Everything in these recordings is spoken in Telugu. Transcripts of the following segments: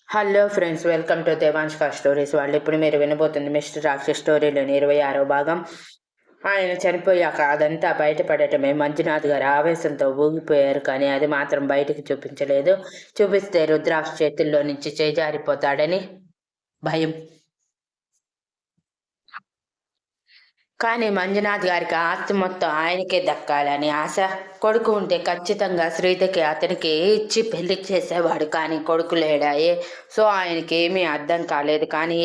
Hello friends, welcome to Devansh stories. వాళ్ళు ఇప్పుడు మీరు వినబోతుంది మిస్టర్ రాక్షస్ స్టోరీలోని 26వ భాగం. ఆయన చనిపోయాక అదంతా బయటపడటమే మంజునాథ్ గారు ఆవేశంతో ఊగిపోయారు. కానీ అది మాత్రం బయటకు చూపించలేదు. చూపిస్తే రుద్రాక్ష చేతుల్లో నుంచి చేజారిపోతాడని భయం. కానీ మంజునాథ్ గారికి ఆస్తి మొత్తం ఆయనకే దక్కాలని ఆశ. కొడుకు ఉంటే ఖచ్చితంగా శ్రీతకి అతనికి ఇచ్చి పెళ్లి చేసేవాడు. కానీ కొడుకు లేడాయే. సో ఆయనకి ఏమీ అర్థం కాలేదు. కానీ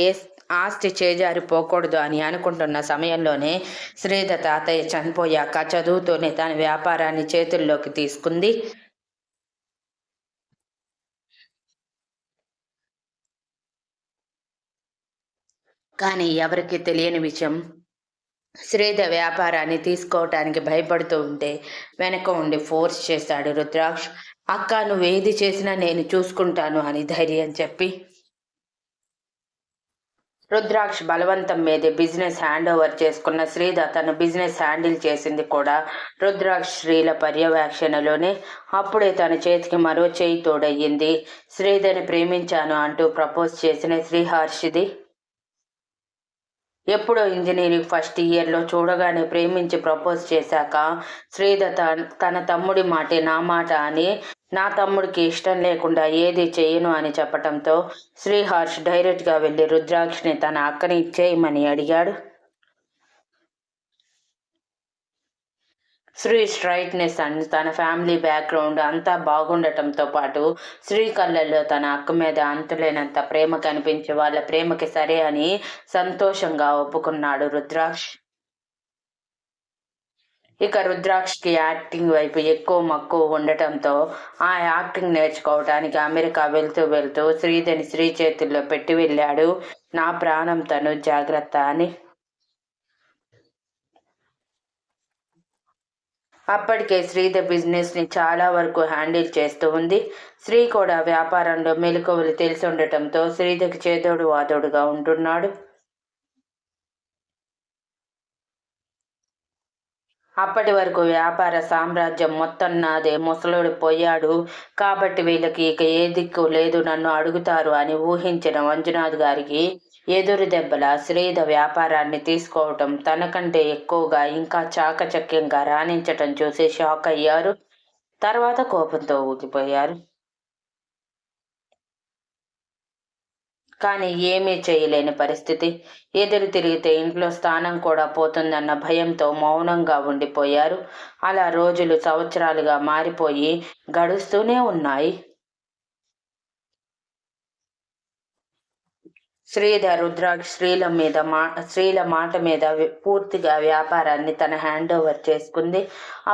ఆస్తి చేజారిపోకూడదు అని అనుకుంటున్న సమయంలోనే శ్రీత తాతయ్య చనిపోయాక చదువుతూనే తన వ్యాపారాన్ని చేతుల్లోకి తీసుకుంది. కానీ ఎవరికి తెలియని విషయం, శ్రీధ వ్యాపారాన్ని తీసుకోవటానికి భయపడుతూ ఉంటే వెనక ఉండి ఫోర్స్ చేశాడు రుద్రాక్ష్. అక్క, నువ్వేది చేసినా నేను చూసుకుంటాను అని ధైర్యం చెప్పి రుద్రాక్ష్ బలవంతం మీదే బిజినెస్ హ్యాండ్ ఓవర్ చేసుకున్న శ్రీధ తన బిజినెస్ హ్యాండిల్ చేసింది కూడా రుద్రాక్ష్ శ్రీల పర్యవేక్షణలోనే. అప్పుడే తన చేతికి మరో చేయి తోడయ్యింది. శ్రీధని ప్రేమించాను అంటూ ప్రపోజ్ చేసిన శ్రీహర్షిది. ఎప్పుడో ఇంజనీరింగ్ ఫస్ట్ ఇయర్లో చూడగానే ప్రేమించి ప్రపోజ్ చేశాక శ్రీధ తన తమ్ముడి మాటే నా మాట అని, నా తమ్ముడికి ఇష్టం లేకుండా ఏది చేయను అని చెప్పటంతో శ్రీహర్ష్ డైరెక్ట్గా వెళ్ళి రుద్రాక్షని తన అక్కని ఇచ్చేయమని అడిగాడు. శ్రీ స్ట్రైట్నెస్ అండ్ తన ఫ్యామిలీ బ్యాక్గ్రౌండ్ అంతా బాగుండటంతో పాటు శ్రీ కళ్ళల్లో తన అక్క మీద అంతులేనంత ప్రేమ కనిపించి వాళ్ళ ప్రేమకి సరే అని సంతోషంగా ఒప్పుకున్నాడు రుద్రాక్ష్. ఇక రుద్రాక్షకి యాక్టింగ్ వైపు ఎక్కువ మక్కువ ఉండటంతో ఆ యాక్టింగ్ నేర్చుకోవడానికి అమెరికా వెళ్తూ వెళ్తూ శ్రీధని శ్రీ చేతుల్లో పెట్టి వెళ్ళాడు. నా ప్రాణం తను జాగ్రత్త అని. అప్పటికే శ్రీధ బిజినెస్ని చాలా వరకు హ్యాండిల్ చేస్తూ ఉంది. శ్రీ కూడా వ్యాపారంలో మెలకువలు తెలిసి ఉండటంతో శ్రీధకి చేదోడు వాదోడుగా ఉంటున్నాడు. అప్పటి వరకు వ్యాపార సామ్రాజ్యం మొత్తం నాదే, ముసలుడు పోయాడు కాబట్టి వీళ్ళకి ఇక ఏ దిక్కు లేదు, నన్ను అడుగుతారు అని ఊహించిన మంజునాథ్ గారికి ఎదురు దెబ్బల శ్రీధ వ్యాపారాన్ని తీసుకోవటం, తనకంటే ఎక్కువగా ఇంకా చాకచక్యంగా రాణించటం చూసి షాక్ అయ్యారు. తర్వాత కోపంతో ఊగిపోయారు. కానీ ఏమీ చేయలేని పరిస్థితి. ఎదురు తిరిగితే ఇంట్లో స్థానం కూడా పోతుందన్న భయంతో మౌనంగా ఉండిపోయారు. అలా రోజులు సంవత్సరాలుగా మారిపోయి గడుస్తూనే ఉన్నాయి. శ్రీధర్ రుద్రాక్ష శ్రీల మాట మీద పూర్తిగా వ్యాపారాన్ని తన హ్యాండ్ ఓవర్ చేసుకుంది.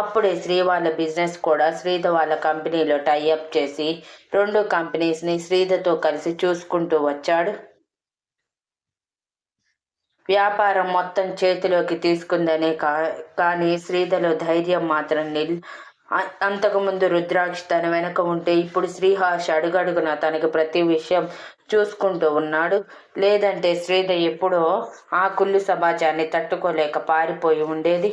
అప్పుడే శ్రీ వాళ్ళ బిజినెస్ కూడా శ్రీధ వాళ్ళ కంపెనీలో టైఅప్ చేసి 2 కంపెనీస్ని శ్రీధతో కలిసి చూసుకుంటూ వచ్చాడు. వ్యాపారం మొత్తం చేతిలోకి తీసుకుందనే కానీ శ్రీధలో ధైర్యం మాత్రం అంతకుముందు రుద్రాక్ష తన వెనక ఉంటే ఇప్పుడు శ్రీహర్ష్ అడుగడుగున తనకి ప్రతి విషయం చూసుకుంటూ ఉన్నాడు. లేదంటే శ్రీధ ఎప్పుడో ఆ కుళ్ళు సమాజాన్ని తట్టుకోలేక పారిపోయి ఉండేది.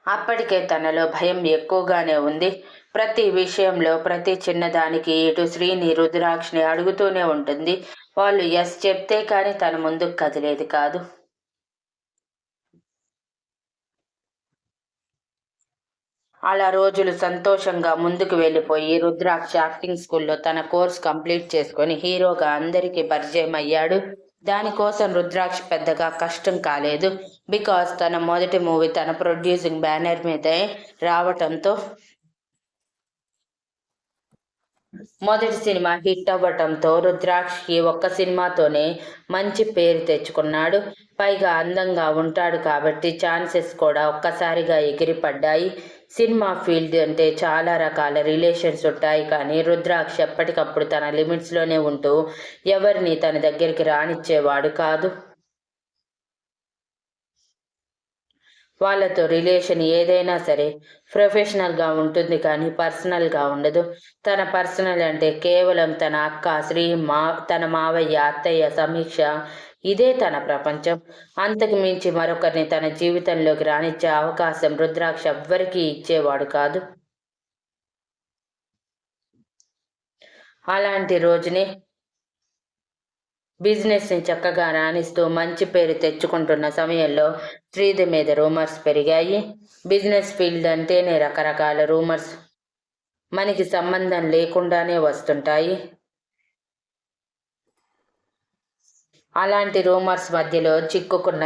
అప్పటికే తనలో భయం ఎక్కువగానే ఉంది. ప్రతి విషయంలో ప్రతి చిన్నదానికి ఇటు శ్రీని రుద్రాక్షని అడుగుతూనే ఉంటుంది. వాళ్ళు ఎస్ చెప్తే కానీ తన ముందుకు కదిలేది కాదు. అలా రోజులు సంతోషంగా ముందుకు వెళ్ళిపోయి రుద్రాక్ష యాక్టింగ్ స్కూల్లో తన కోర్స్ కంప్లీట్ చేసుకొని హీరోగా అందరికీ పరిచయం అయ్యాడు. దానికోసం రుద్రాక్ష పెద్దగా కష్టం కాలేదు. బికాస్ తన మొదటి మూవీ తన ప్రొడ్యూసింగ్ బ్యానర్ మీదే రావటంతో మొదటి సినిమా హిట్ అవ్వటంతో రుద్రాక్షకి ఒక్క సినిమాతోనే మంచి పేరు తెచ్చుకున్నాడు. పైగా అందంగా ఉంటాడు కాబట్టి ఛాన్సెస్ కూడా ఒక్కసారిగా ఎగిరిపడ్డాయి. సినిమా ఫీల్డ్ అంటే చాలా రకాల రిలేషన్స్ ఉంటాయి. కానీ రుద్రాక్ష ఎప్పటికప్పుడు తన లిమిట్స్లోనే ఉంటూ ఎవరిని తన దగ్గరికి రానిచ్చేవాడు కాదు. వాళ్ళతో రిలేషన్ ఏదైనా సరే ప్రొఫెషనల్గా ఉంటుంది కానీ పర్సనల్గా ఉండదు. తన పర్సనల్ అంటే కేవలం తన అక్క శ్రీ, తన మావయ్య, అత్తయ్య సమీక్ష, ఇదే తన ప్రపంచం. అంతకు మించి మరొకరిని తన జీవితంలోకి రానిచ్చే అవకాశం రుద్రాక్ష ఎవ్వరికీ ఇచ్చేవాడు కాదు. అలాంటి రోజుని బిజినెస్ని చక్కగా రాణిస్తూ మంచి పేరు తెచ్చుకుంటున్న సమయంలో శ్రీధర్ మీద రూమర్స్ పెరిగాయి. బిజినెస్ ఫీల్డ్ అంటేనే రకరకాల రూమర్స్ మనకి సంబంధం లేకుండానే వస్తుంటాయి. అలాంటి రూమర్స్ మధ్యలో చిక్కుకున్న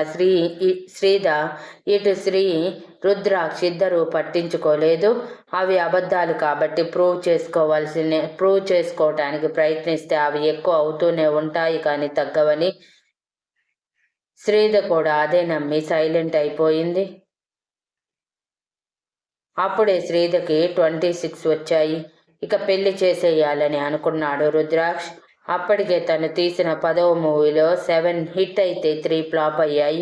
శ్రీధ ఇటు రుద్రాక్ష ఇద్దరూ పట్టించుకోలేదు. అవి అబద్ధాలు కాబట్టి ప్రూవ్ చేసుకోవటానికి ప్రయత్నిస్తే అవి ఎక్కువ అవుతూనే ఉంటాయి కానీ తగ్గవని శ్రీధ కూడా అదే నమ్మి సైలెంట్ అయిపోయింది. అప్పుడే శ్రీధకి 26 వచ్చాయి. ఇక పెళ్లి చేసేయాలని అనుకున్నాడు రుద్రాక్ష్. అప్పటికే తను తీసిన 10వ మూవీలో 7 హిట్ అయితే 3 ఫ్లాప్ అయ్యాయి.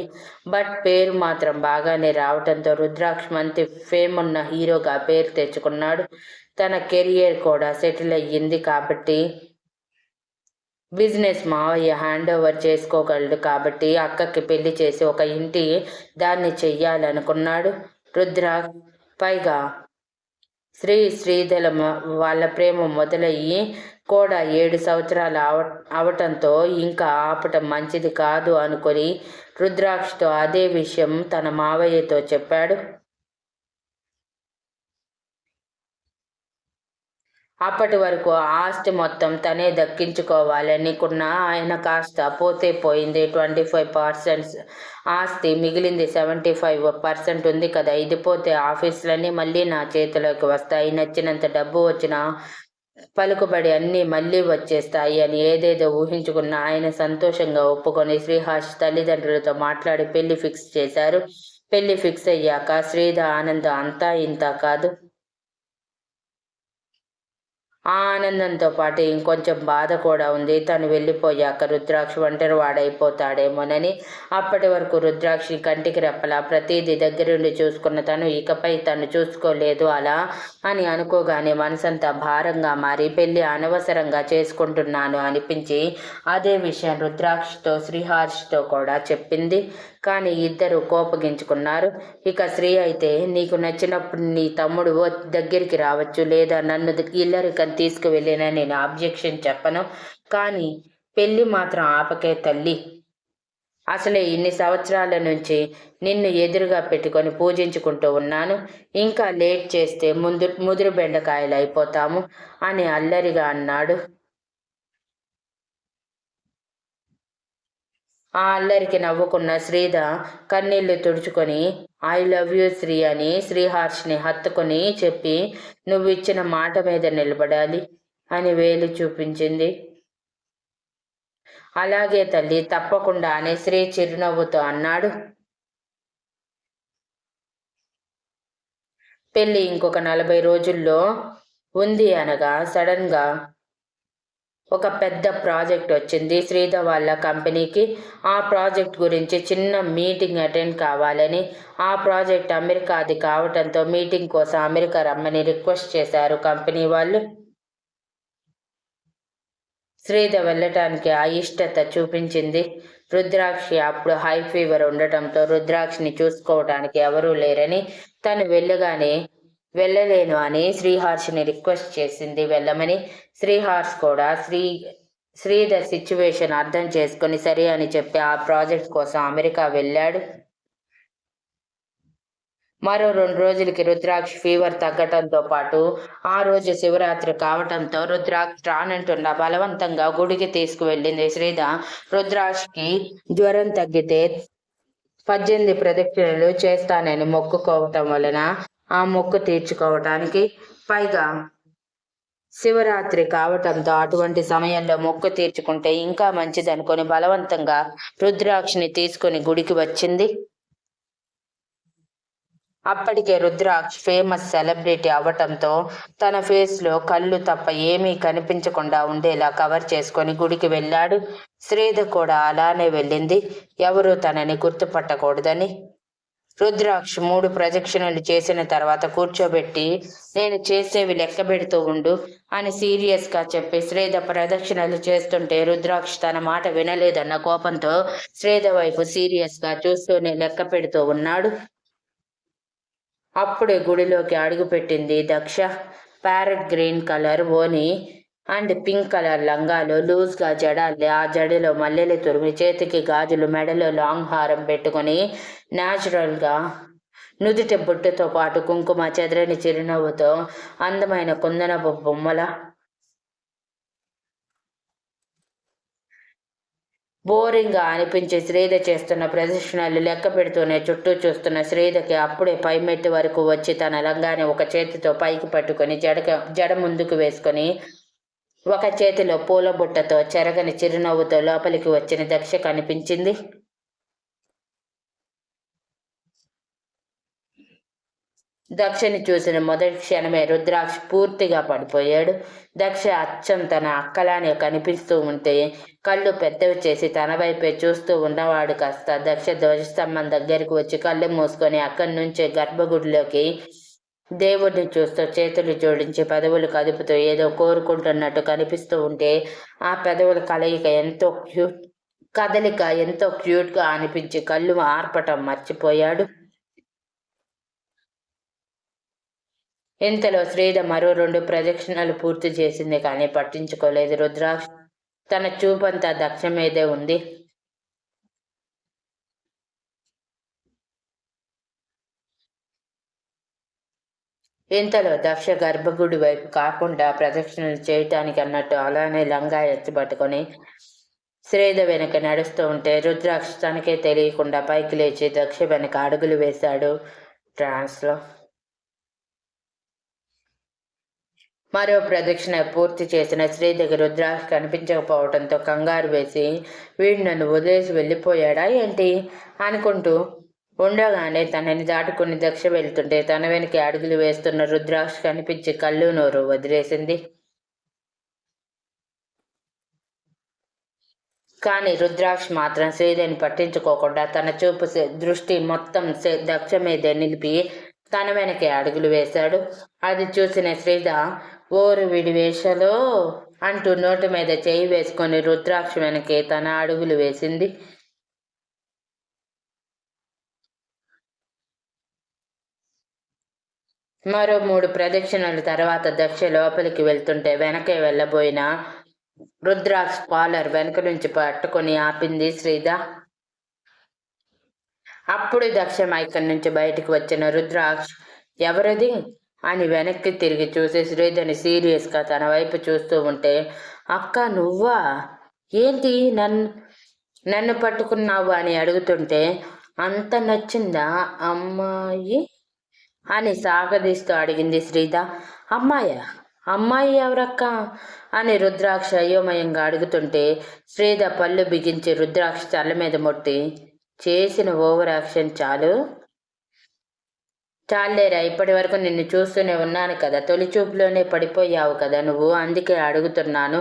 బట్ పేరు మాత్రం బాగానే రావడంతో రుద్రాక్ష్ మంచి ఫేమ్ ఉన్న హీరోగా పేరు తెచ్చుకున్నాడు. తన కెరియర్ కూడా సెటిల్ అయ్యింది కాబట్టి బిజినెస్ మావయ్య హ్యాండ్ ఓవర్ చేసుకోగలడు కాబట్టి అక్కకి పెళ్లి చేసి ఒక ఇంటి దాన్ని చెయ్యాలనుకున్నాడు రుద్రాక్ష్. పైగా శ్రీధల వాళ్ళ ప్రేమ మొదలయ్యి కూడా 7 సంవత్సరాలు అవటంతో ఇంకా ఆపటం మంచిది కాదు అనుకొని రుద్రాక్షతో అదే విషయం తన మావయ్యతో చెప్పాడు. అప్పటి వరకు ఆస్తి మొత్తం తనే దక్కించుకోవాలనుకున్న ఆయన కాస్త పోతే పోయింది. 25% ఆస్తి మిగిలింది 75% ఉంది కదా. ఇది పోతే ఆఫీసులన్నీ మళ్ళీ నా చేతిలోకి వస్తాయి. నచ్చినంత డబ్బు వచ్చినా పలుకుబడి అన్నీ మళ్ళీ వచ్చేస్తాయి అని ఏదేదో ఊహించుకున్న ఆయన సంతోషంగా ఒప్పుకొని శ్రీహాష్ తల్లిదండ్రులతో మాట్లాడి పెళ్లి ఫిక్స్ చేశారు. పెళ్లి ఫిక్స్ అయ్యాక శ్రీధ ఆనందం అంతా ఇంత కాదు. ఆ ఆనందంతో పాటు ఇంకొంచెం బాధ కూడా ఉంది. తను వెళ్ళిపోయాక రుద్రాక్ష ఒంటరి వాడైపోతాడేమోనని. అప్పటి వరకు రుద్రాక్షి కంటికి రెప్పలా ప్రతిదీ దగ్గరుండి చూసుకున్న తను ఇకపై తను చూసుకోలేదు అలా అని అనుకోగానే మనసంతా భారంగా మారి పెళ్లి అనవసరంగా చేసుకుంటున్నాను అనిపించి అదే విషయం రుద్రాక్షతో శ్రీహర్ష్తో కూడా చెప్పింది. కానీ ఇద్దరు కోపగించుకున్నారు. ఇక శ్రీ అయితే నీకు నచ్చినప్పుడు నీ తమ్ముడు దగ్గరికి రావచ్చు, లేదా నన్ను ఇల్లరికని తీసుకువెళ్ళినా నేను ఆబ్జెక్షన్ చెప్పను, కానీ పెళ్ళి మాత్రం ఆపకే తల్లి. అసలే ఇన్ని సంవత్సరాల నుంచి నిన్ను ఎదురుగా పెట్టుకొని పూజించుకుంటూ ఉన్నాను. ఇంకా లేట్ చేస్తే ముదురు బెండకాయలు అయిపోతాము అని అల్లరిగా అన్నాడు. ఆ అల్లరికి నవ్వుకున్న శ్రీధ కన్నీళ్లు తుడుచుకొని ఐ లవ్ యూ శ్రీ అని శ్రీహర్ష్ని హత్తుకొని చెప్పి నువ్వు ఇచ్చిన మాట మీద నిలబడాలి అని వేలు చూపించింది. అలాగే తల్లి, తప్పకుండా అని శ్రీ చిరునవ్వుతో అన్నాడు. పెళ్ళి ఇంకొక 40 రోజుల్లో ఉంది అనగా సడన్గా ఒక పెద్ద ప్రాజెక్ట్ వచ్చింది శ్రీధ వాళ్ళ కంపెనీకి. ఆ ప్రాజెక్ట్ గురించి చిన్న మీటింగ్ అటెండ్ కావాలని, ఆ ప్రాజెక్ట్ అమెరికాది కావటంతో మీటింగ్ కోసం అమెరికా రమ్మని రిక్వెస్ట్ చేశారు కంపెనీ వాళ్ళు. శ్రీధ వెళ్ళటానికి అయిష్టత చూపించింది. రుద్రాక్షి అప్పుడు హై ఫీవర్ ఉండటంతో రుద్రాక్షిని చూసుకోవటానికి ఎవరూ లేరని, తను వెళ్ళలేను అని శ్రీహర్ష్ని రిక్వెస్ట్ చేసింది వెళ్ళమని. శ్రీహర్ష్ కూడా శ్రీధర్ సిచ్యువేషన్ అర్థం చేసుకుని సరే అని చెప్పి ఆ ప్రాజెక్ట్ కోసం అమెరికా వెళ్ళాడు. మరో 2 రోజులకి రుద్రాక్ష ఫీవర్ తగ్గటంతో పాటు ఆ రోజు శివరాత్రి కావటంతో రుద్రాక్ష రానంటున్నా బలవంతంగా గుడికి తీసుకువెళ్ళింది శ్రీధ. రుద్రాక్షకి జ్వరం తగ్గితే 18 ప్రదక్షిణలు చేస్తానని మొక్కుకోవటం వలన ఆ మొక్కు తీర్చుకోవటానికి, పైగా శివరాత్రి కావటంతో అటువంటి సమయంలో మొక్కు తీర్చుకుంటే ఇంకా మంచిదనుకొని బలవంతంగా రుద్రాక్షని తీసుకుని గుడికి వచ్చింది. అప్పటికే రుద్రాక్ష్ ఫేమస్ సెలబ్రిటీ అవ్వటంతో తన ఫేస్లో కళ్ళు తప్ప ఏమీ కనిపించకుండా ఉండేలా కవర్ చేసుకొని గుడికి వెళ్ళాడు. శ్రీధ కూడా అలానే వెళ్ళింది, ఎవరూ తనని గుర్తుపట్టకూడదని. రుద్రాక్ష్ 3 ప్రదక్షిణలు చేసిన తర్వాత కూర్చోబెట్టి నేను చేసేవి లెక్క పెడుతూ ఉండు అని సీరియస్గా చెప్పి శ్రీధ ప్రదక్షిణలు చేస్తుంటే రుద్రాక్ష్ తన మాట వినలేదన్న కోపంతో శ్రీధ వైపు సీరియస్గా చూస్తూనే లెక్క పెడుతూ ఉన్నాడు. అప్పుడే గుడిలోకి అడుగుపెట్టింది దక్ష. ప్యారెట్ గ్రీన్ కలర్ ఓని అండ్ పింక్ కలర్ లంగాలు, లూజ్గా జడాలి, ఆ జడలో మల్లెలు తురిమి, చేతికి గాజులు, మెడలో లాంగ్ హారం పెట్టుకొని న్యాచురల్గా నుదుటి బొట్టుతో పాటు కుంకుమ, చెదరని చిరునవ్వుతో అందమైన కుందనపు బొమ్మల బోరింగ్గా అనిపించి శ్రీధ చేస్తున్న ప్రదర్శనలు లెక్క పెడుతూనే చుట్టూ చూస్తున్న శ్రీధకి అప్పుడే పైమెట్టు వరకు వచ్చి తన లంగాన్ని ఒక చేతితో పైకి పట్టుకొని జడ ముందుకు వేసుకొని ఒక చేతిలో పూల బుట్టతో చెరగని చిరునవ్వుతో లోపలికి వచ్చిన దక్ష కనిపించింది. దక్షని చూసిన మొదటి క్షణమే రుద్రాక్ష పూర్తిగా పడిపోయాడు. దక్ష అచ్చం తన అక్కలానే కనిపిస్తూ ఉంటే కళ్ళు పెద్దవి చేసి తన వైపే చూస్తూ ఉన్నవాడు కాస్త దక్ష ధ్వజస్తంభం దగ్గరికి వచ్చి కళ్ళు మూసుకొని అక్కడి నుంచే గర్భగుడిలోకి దేవుడిని చూస్తూ చేతులు జోడించి పెదవులు కదుపుతూ ఏదో కోరుకుంటున్నట్టు కనిపిస్తూ ఉంటే ఆ పెదవుల కదలిక ఎంతో క్యూట్గా అనిపించి కళ్ళు ఆర్పటం మర్చిపోయాడు. ఇంతలో శ్రీధ మరో 2 ప్రదక్షిణలు పూర్తి చేసింది కానీ పట్టించుకోలేదు. రుద్రాక్ష తన చూపంతా దక్ష మీదే ఉంది. ఇంతలో దక్ష గర్భగుడి వైపు కాకుండా ప్రదక్షిణలు చేయటానికి అన్నట్టు అలానే లంగా ఎత్తిపట్టుకొని శ్రీధ వెనక నడుస్తూ ఉంటే రుద్రాక్ష తనకే తెలియకుండా పైకి లేచి దక్ష వెనక అడుగులు వేశాడు ట్రాన్స్లో. మరో ప్రదక్షిణ పూర్తి చేసిన శ్రీధకి రుద్రాక్ష కనిపించకపోవడంతో కంగారు వేసి వీడు నన్ను వదిలేసి వెళ్ళిపోయాడా ఏంటి అనుకుంటూ ఉండగానే తనని దాటుకుని దక్ష వెళ్తుంటే తన వెనక అడుగులు వేస్తున్న రుద్రాక్ష కనిపించి కళ్ళు నోరు వదిలేసింది. కానీ రుద్రాక్ష మాత్రం శ్రీధని పట్టించుకోకుండా తన చూపు దృష్టి మొత్తం దక్ష మీదే నిలిపి తన వెనకే అడుగులు వేశాడు. అది చూసిన శ్రీధ ఓరు విడి వేషలో అంటూ నోటి మీద చేయి వేసుకొని రుద్రాక్ష వెనకే తన అడుగులు వేసింది. మరో 3 ప్రదక్షిణల తర్వాత దక్ష లోపలికి వెళ్తుంటే వెనకే వెళ్ళబోయిన రుద్రాక్ష కాలర్ వెనక నుంచి పట్టుకొని ఆపింది శ్రీధ. అప్పుడు దక్ష మైకం నుంచి బయటికి వచ్చిన రుద్రాక్ష ఎవరది అని వెనక్కి తిరిగి చూసి శ్రీధని సీరియస్గా తన వైపు చూస్తూ ఉంటే అక్క నువ్వా ఏంటి నన్ను పట్టుకున్నావు అని అడుగుతుంటే అంత నచ్చిందా అమ్మాయి అని సాగదీస్తూ అడిగింది శ్రీధ. అమ్మాయి ఎవరక్క అని రుద్రాక్ష అయోమయంగా అడుగుతుంటే శ్రీధ పళ్ళు బిగించి రుద్రాక్ష తల మీద మొట్టి చేసిన ఓవర్ యాక్షన్ చాలేరా, ఇప్పటి వరకు నిన్ను చూస్తూనే ఉన్నాను కదా, తొలి చూపులోనే పడిపోయావు కదా నువ్వు, అందుకే అడుగుతున్నాను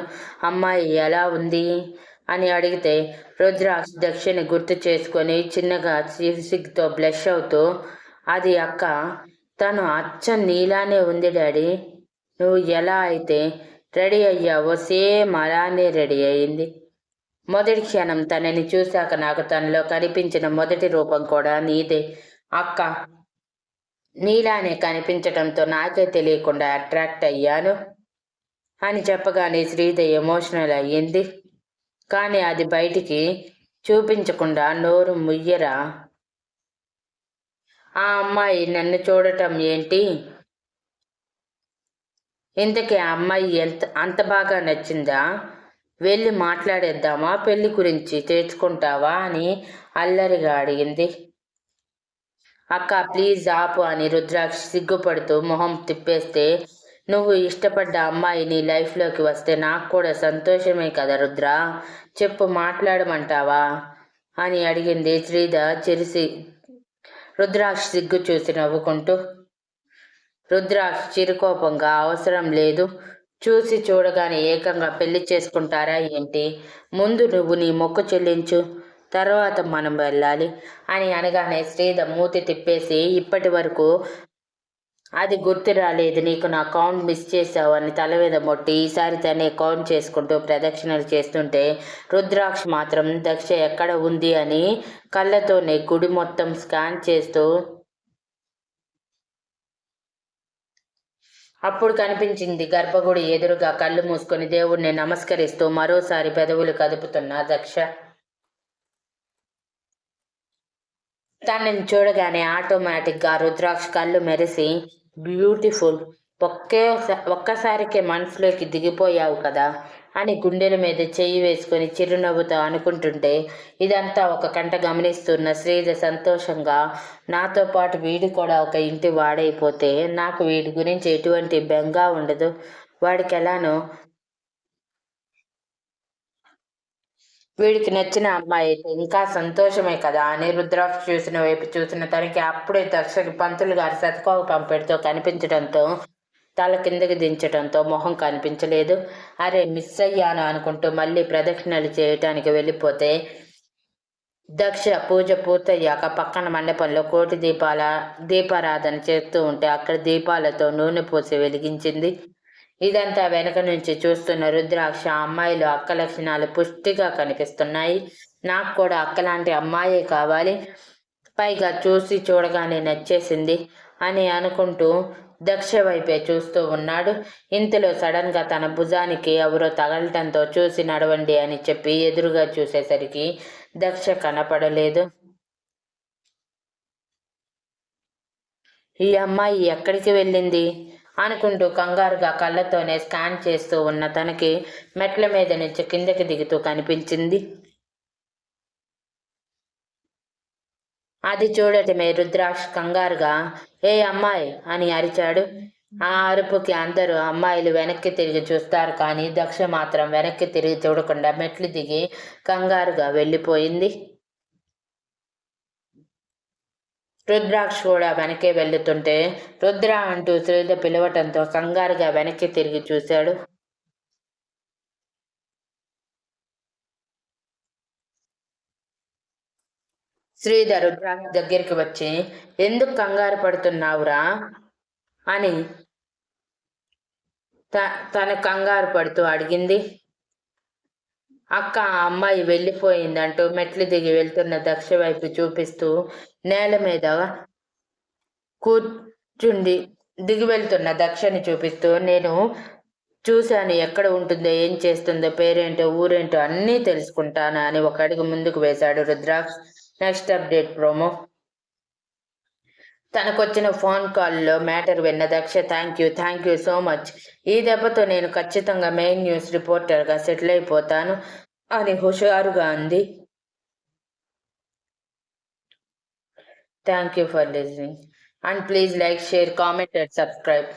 అమ్మాయి ఎలా ఉంది అని అడిగితే రుద్రాక్ష దక్షిణ గుర్తు చేసుకొని చిన్నగా సిగ్గుతో బ్లష్ అవుతూ అది అక్క తను అచ్చం నీలానే ఉంది డాడీ, నువ్వు ఎలా అయితే రెడీ అయ్యావో సేమ్ అలానే రెడీ అయింది. మొదటి క్షణం తనని చూశాక నాకు తనలో కనిపించిన మొదటి రూపం కూడా నీదే అక్క, నీలానే కనిపించడంతో నాకే తెలియకుండా అట్రాక్ట్ అయ్యాను అని చెప్పగానే శ్రీధ ఎమోషనల్ అయ్యింది. కానీ అది బయటికి చూపించకుండా నోరు ముయ్యరా, ఆ అమ్మాయి నన్ను చూడటం ఏంటి, ఇంతకీ ఆ అమ్మాయి అంత బాగా నచ్చిందా, వెళ్ళి మాట్లాడేద్దామా, పెళ్లి గురించి తెచ్చుకుంటావా అని అల్లరిగా అడిగింది. అక్క ప్లీజ్ ఆపు అని రుద్రాక్ష సిగ్గుపడుతూ మొహం తిప్పేస్తే నువ్వు ఇష్టపడ్డ అమ్మాయి నీ లైఫ్లోకి వస్తే నాకు కూడా సంతోషమే కదా రుద్ర, చెప్పు మాట్లాడమంటావా అని అడిగింది శ్రీధ చిరిసి. రుద్రాక్ష సిగ్గు చూసి నవ్వుకుంటూ. రుద్రాక్ష చిరుకోపంగా అవసరం లేదు, చూసి చూడగానే ఏకంగా పెళ్లి చేసుకుంటారా ఏంటి, ముందు నువ్వు నీ మొక్కు చెల్లించు, తర్వాత మనం వెళ్ళాలి అని అనగానే శ్రీధ మూతి తిప్పేసి ఇప్పటి వరకు అది గుర్తు రాలేదు నీకు, నా కౌంట్ మిస్ చేసావు అని తల మీద మొట్టి ఈసారి తనే కౌంట్ చేసుకుంటూ ప్రదక్షిణలు చేస్తుంటే రుద్రాక్ష మాత్రం దక్ష ఎక్కడ ఉంది అని కళ్ళతోనే గుడి మొత్తం స్కాన్ చేస్తూ అప్పుడు కనిపించింది గర్భగుడి ఎదురుగా కళ్ళు మూసుకొని దేవుణ్ణి నమస్కరిస్తూ మరోసారి పెదవులు కదుపుతున్న దక్ష. తనని చూడగానే ఆటోమేటిక్గా రుద్రాక్ష కళ్ళు మెరిసి, బ్యూటిఫుల్, ఒక్కసారికే మనసులోకి దిగిపోయావు కదా అని గుండెల మీద చెయ్యి వేసుకొని చిరునవ్వుతో అనుకుంటుంటే, ఇదంతా ఒక కంట గమనిస్తున్న శ్రీజ సంతోషంగా, నాతో పాటు వీడు కూడా ఒక ఇంటి వాడైపోతే నాకు వీడి గురించి ఎటువంటి బెంగ ఉండదు, వాడికి ఎలానో వీడికి నచ్చిన అమ్మాయి అయితే ఇంకా సంతోషమే కదా అని రుద్రాక్ష చూసిన వైపు చూసిన తనకి అప్పుడే దక్షకి పంతులు గారి శతకోపం పెడుతూ కనిపించడంతో తల కిందకి దించడంతో మొహం కనిపించలేదు. అరే మిస్ అయ్యాను అనుకుంటూ మళ్ళీ ప్రదక్షిణలు చేయటానికి వెళ్ళిపోతే దక్ష పూజ పూర్తయ్యాక పక్కన మండపంలో కోటి దీపారాధన చేస్తూ ఉంటే అక్కడ దీపాలతో నూనె పోసి వెలిగించింది. ఇదంతా వెనక నుంచి చూస్తున్న రుద్రాక్ష, అమ్మాయిలో అక్క లక్షణాలు పుష్టిగా కనిపిస్తున్నాయి, నాకు కూడా అక్కలాంటి అమ్మాయే కావాలి, పైగా చూసి చూడగానే నచ్చేసింది అని అనుకుంటూ దక్ష వైపే చూస్తూ ఉన్నాడు. ఇంతలో సడన్గా తన భుజానికి ఎవరో తగలటంతో చూసి నడవండి అని చెప్పి ఎదురుగా చూసేసరికి దక్ష కనపడలేదు. ఈ అమ్మాయి ఎక్కడికి వెళ్ళింది అనుకుంటూ కంగారుగా కళ్ళతోనే స్కాన్ చేస్తూ ఉన్న తనకి మెట్ల మీద నుంచి కిందకి దిగుతూ కనిపించింది. అది చూడటమే రుద్రాక్ష కంగారుగా ఏ అమ్మాయి అని అరిచాడు. ఆ అరుపుకి అందరూ అమ్మాయిలు వెనక్కి తిరిగి చూస్తారు, కానీ దక్ష మాత్రం వెనక్కి తిరిగి చూడకుండా మెట్లు దిగి కంగారుగా వెళ్ళిపోయింది. రుద్రాక్ష కూడా వెనకే వెళ్తుంటే రుద్ర అంటూ శ్రీధ పిలవటంతో కంగారుగా వెనక్కి తిరిగి చూశాడు. శ్రీధ రుద్రాక్ష దగ్గరికి వచ్చి ఎందుకు కంగారు పడుతున్నావురా అని తను కంగారు పడుతూ అడిగింది. అక్క ఆ అమ్మాయి వెళ్ళిపోయిందంటూ మెట్లు దిగి వెళ్తున్న దక్ష వైపు చూపిస్తూ నేల మీద కూర్చుండి దిగి వెళ్తున్న దక్షని చూపిస్తూ నేను చూశాను, ఎక్కడ ఉంటుందో, ఏం చేస్తుందో, పేరేంటో, ఊరేంటో అన్నీ తెలుసుకుంటాను అని ఒక అడుగు ముందుకు వేశాడు రుద్రాక్ష్. Next update promo. తనకొచ్చిన ఫోన్ కాల్లో మ్యాటర్ విన్న Daksha thank you so much, ఈ దెబ్బతో నేను ఖచ్చితంగా మెయిన్ న్యూస్ రిపోర్టర్గా సెటిల్ అయిపోతాను అని హుషారుగా అంది. Thank you for listening and please like, share, comment and subscribe.